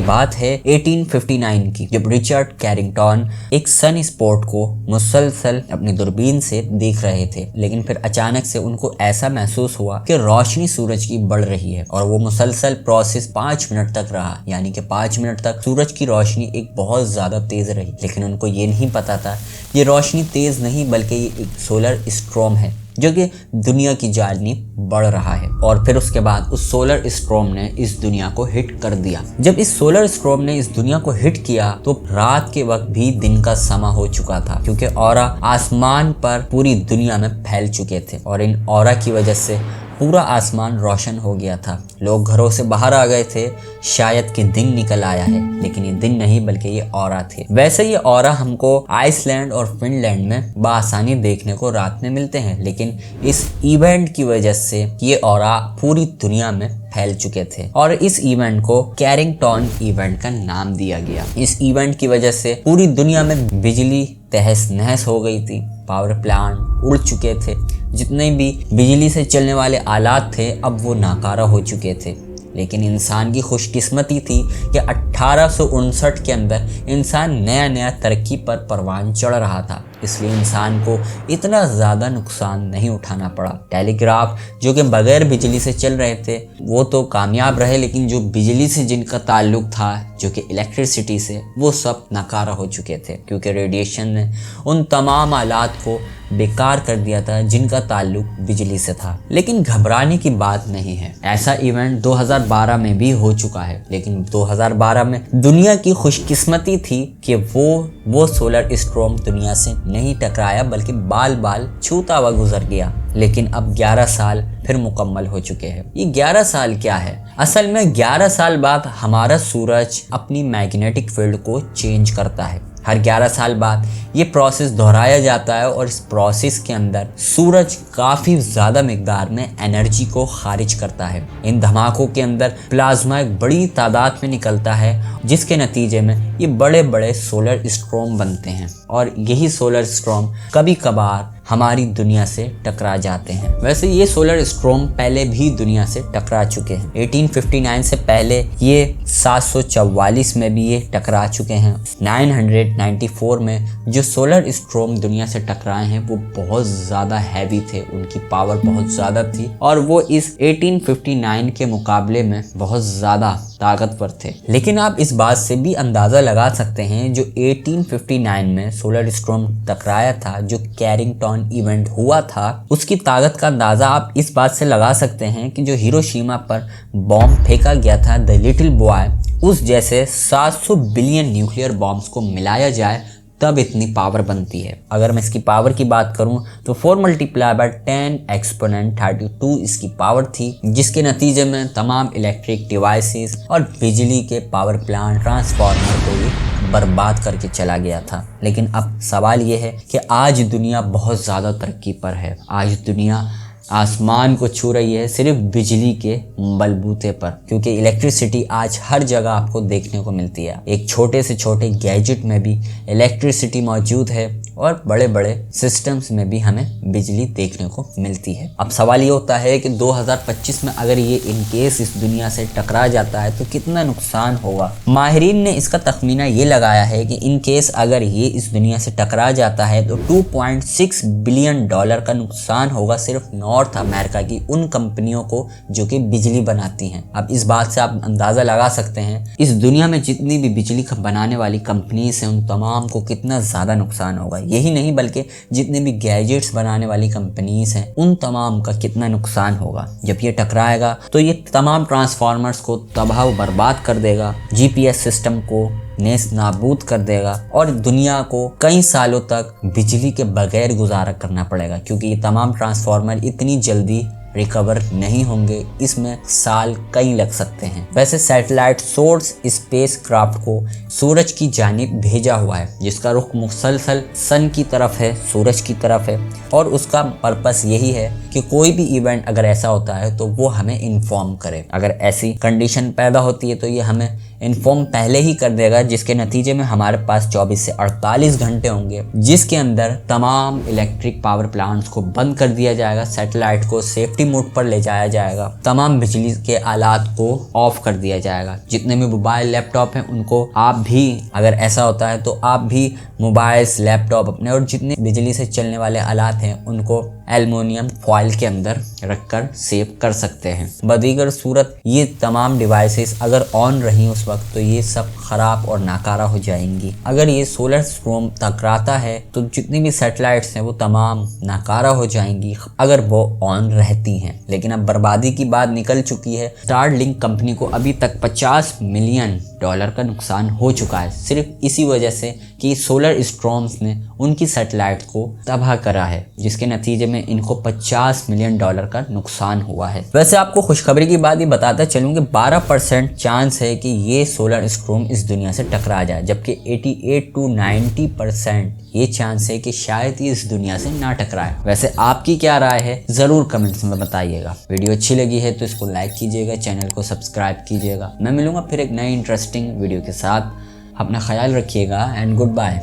बात है 1859 की, जब रिचर्ड कैरिंगटन एक सन स्पॉट को मुसलसल अपनी दूरबीन से देख रहे थे। लेकिन फिर अचानक से उनको ऐसा महसूस हुआ कि रोशनी सूरज की बढ़ रही है और वो मुसलसल प्रोसेस 5 मिनट तक रहा, यानी कि 5 मिनट तक सूरज की रोशनी एक बहुत ज्यादा तेज रही। लेकिन उनको ये नहीं पता था ये रोशनी तेज नहीं बल्कि ये एक सोलर स्ट्रॉम है जो कि दुनिया की जानिब बढ़ रहा है। और फिर उसके बाद उस सोलर स्ट्रॉम ने इस दुनिया को हिट कर दिया। जब इस सोलर स्ट्रॉम ने इस दुनिया को हिट किया तो रात के वक्त भी दिन का समा हो चुका था, क्योंकि ऑरा आसमान पर पूरी दुनिया में फैल चुके थे और इन ऑरा की वजह से पूरा आसमान रोशन हो गया था। लोग घरों से बाहर आ गए थे, शायद कि दिन निकल आया है, लेकिन ये दिन नहीं बल्कि ये ऑरा थे। वैसे ये ऑरा हमको आइसलैंड और फिनलैंड में बआसानी देखने को रात में मिलते हैं, लेकिन इस इवेंट की वजह से ये ऑरा पूरी दुनिया में फैल चुके थे और इस इवेंट को कैरिंगटन इवेंट का नाम दिया गया। इस इवेंट की वजह से पूरी दुनिया में बिजली तहस नहस हो गई थी, पावर प्लांट उड़ चुके थे, जितने भी बिजली से चलने वाले आलात थे अब वो नाकारा हो चुके थे। लेकिन इंसान की खुशकिस्मती थी कि 1859 के अंदर इंसान नया नया तरक्की पर परवान चढ़ रहा था, इसलिए इंसान को इतना ज़्यादा नुकसान नहीं उठाना पड़ा। टेलीग्राफ जो कि बगैर बिजली से चल रहे थे वो तो कामयाब रहे, लेकिन जो बिजली से जिनका ताल्लुक था जो कि इलेक्ट्रिसिटी से, वो सब नाकारा हो चुके थे, क्योंकि रेडिएशन ने उन तमाम आलात को बेकार कर दिया था जिनका ताल्लुक बिजली से था। लेकिन घबराने की बात नहीं है, ऐसा इवेंट 2012 में भी हो चुका है। लेकिन 2012 में दुनिया की खुशकिस्मती थी कि वो सोलर स्ट्रॉम दुनिया से नहीं टकराया बल्कि बाल बाल छूता हुआ गुजर गया। लेकिन अब 11 साल फिर मुकम्मल हो चुके हैं। ये 11 साल क्या है? असल में 11 साल बाद हमारा सूरज अपनी मैग्नेटिक फील्ड को चेंज करता है। हर 11 साल बाद ये प्रोसेस दोहराया जाता है और इस प्रोसेस के अंदर सूरज काफ़ी ज़्यादा मिकदार में एनर्जी को खारिज करता है। इन धमाकों के अंदर प्लाज्मा एक बड़ी तादाद में निकलता है, जिसके नतीजे में ये बड़े बड़े सोलर स्ट्रॉम बनते हैं और यही सोलर स्ट्रॉम कभी कभार हमारी दुनिया से टकरा जाते हैं। वैसे ये सोलर स्ट्रॉम पहले भी दुनिया से टकरा चुके हैं। 1859 से पहले ये 744 में भी ये टकरा चुके हैं। 994 में जो सोलर स्ट्रॉम दुनिया से टकराए हैं वो बहुत ज़्यादा हैवी थे, उनकी पावर बहुत ज़्यादा थी और वो इस 1859 के मुकाबले में बहुत ज़्यादा ताकतवर थे। लेकिन आप इस बात से भी अंदाज़ा लगा सकते हैं जो 1859 में सोलर स्ट्रॉम टकराया था, जो कैरिंगटन इवेंट हुआ था, उसकी ताकत का अंदाजा आप इस बात से लगा सकते हैं कि जो हिरोशिमा पर बॉम्ब फेंका गया था द लिटिल बॉय, उस जैसे 700 बिलियन न्यूक्लियर बॉम्ब्स को मिलाया जाए तब इतनी पावर बनती है। अगर मैं इसकी पावर की बात करूं तो 4 × 10 एक्सपोनेंट 32 इसकी पावर थी, जिसके नतीजे में तमाम इलेक्ट्रिक डिवाइसेस और बिजली के पावर प्लांट ट्रांसफार्मर को भी बर्बाद करके चला गया था। लेकिन अब सवाल ये है कि आज दुनिया बहुत ज़्यादा तरक्की पर है। आज दुनिया आसमान को छू रही है सिर्फ बिजली के बलबूते पर, क्योंकि इलेक्ट्रिसिटी आज हर जगह आपको देखने को मिलती है। एक छोटे से छोटे गैजेट में भी इलेक्ट्रिसिटी मौजूद है और बड़े बड़े सिस्टम्स में भी हमें बिजली देखने को मिलती है। अब सवाल ये होता है कि 2025 में अगर ये इन केस इस दुनिया से टकरा जाता है तो कितना नुकसान होगा। माहिरीन ने इसका तखमीना ये लगाया है कि इन केस अगर ये इस दुनिया से टकरा जाता है तो $2.6 बिलियन का नुकसान होगा सिर्फ नॉर्थ अमेरिका की उन कंपनियों को जो कि बिजली बनाती हैं। अब इस बात से आप अंदाज़ा लगा सकते हैं इस दुनिया में जितनी भी बिजली बनाने वाली कंपनीज हैं उन तमाम को कितना ज़्यादा नुकसान होगा। यही नहीं बल्कि जितने भी गैजेट्स बनाने वाली कंपनीज हैं उन तमाम का कितना नुकसान होगा। जब ये टकराएगा तो ये तमाम ट्रांसफार्मर्स को तबाह व बर्बाद कर देगा, जीपीएस सिस्टम को नेस्त नाबूद कर देगा और दुनिया को कई सालों तक बिजली के बगैर गुजारा करना पड़ेगा, क्योंकि ये तमाम ट्रांसफार्मर इतनी जल्दी रिकवर नहीं होंगे, इसमें साल कई लग सकते हैं। वैसे सैटेलाइट सोर्स स्पेस क्राफ्ट को सूरज की जानिब भेजा हुआ है, जिसका रुख मुसलसल सन की तरफ है, सूरज की तरफ है, और उसका पर्पस यही है कि कोई भी इवेंट अगर ऐसा होता है तो वो हमें इन्फॉर्म करे। अगर ऐसी कंडीशन पैदा होती है तो ये हमें इन्फॉर्म पहले ही कर देगा, जिसके नतीजे में हमारे पास 24 से 48 घंटे होंगे जिसके अंदर तमाम इलेक्ट्रिक पावर प्लांट्स को बंद कर दिया जाएगा, सैटेलाइट को सेफ्टी मोड पर ले जाया जाएगा, तमाम बिजली के आलात को ऑफ कर दिया जाएगा। जितने भी मोबाइल लैपटॉप हैं उनको आप भी, अगर ऐसा होता है तो आप भी मोबाइल्स लैपटॉप अपने और जितने बिजली से चलने वाले आलात हैं उनको एल्युमिनियम फॉइल के अंदर रखकर सेव कर सकते हैं। बदीगर सूरत ये तमाम डिवाइसेस अगर ऑन रही उस वक्त तो ये सब खराब और नाकारा हो जाएंगी। अगर ये सोलर स्टॉर्म टकराता है तो जितनी भी सैटेलाइट्स हैं वो तमाम नाकारा हो जाएंगी अगर वो ऑन रहती हैं। लेकिन अब बर्बादी की बात निकल चुकी है। स्टारलिंक कंपनी को अभी तक $50 मिलियन का नुकसान हो चुका है, सिर्फ इसी वजह से कि सोलर स्टॉर्म्स ने उनकी सैटेलाइट को तबाह करा है, जिसके नतीजे में इनको $50 मिलियन का नुकसान हुआ है। वैसे आपको खुशखबरी की बात ये बताता चलूँ कि 12% चांस है कि ये सोलर स्टॉर्म इस दुनिया से टकरा जाए, जबकि 88 to 90% ये चांस है कि शायद ये इस दुनिया से ना टकराए। वैसे आपकी क्या राय है ज़रूर कमेंट्स में बताइएगा। वीडियो अच्छी लगी है तो इसको लाइक कीजिएगा, चैनल को सब्सक्राइब कीजिएगा। मैं मिलूंगा फिर एक नई इंटरेस्टिंग वीडियो के साथ। अपना ख्याल रखिएगा एंड गुड बाय।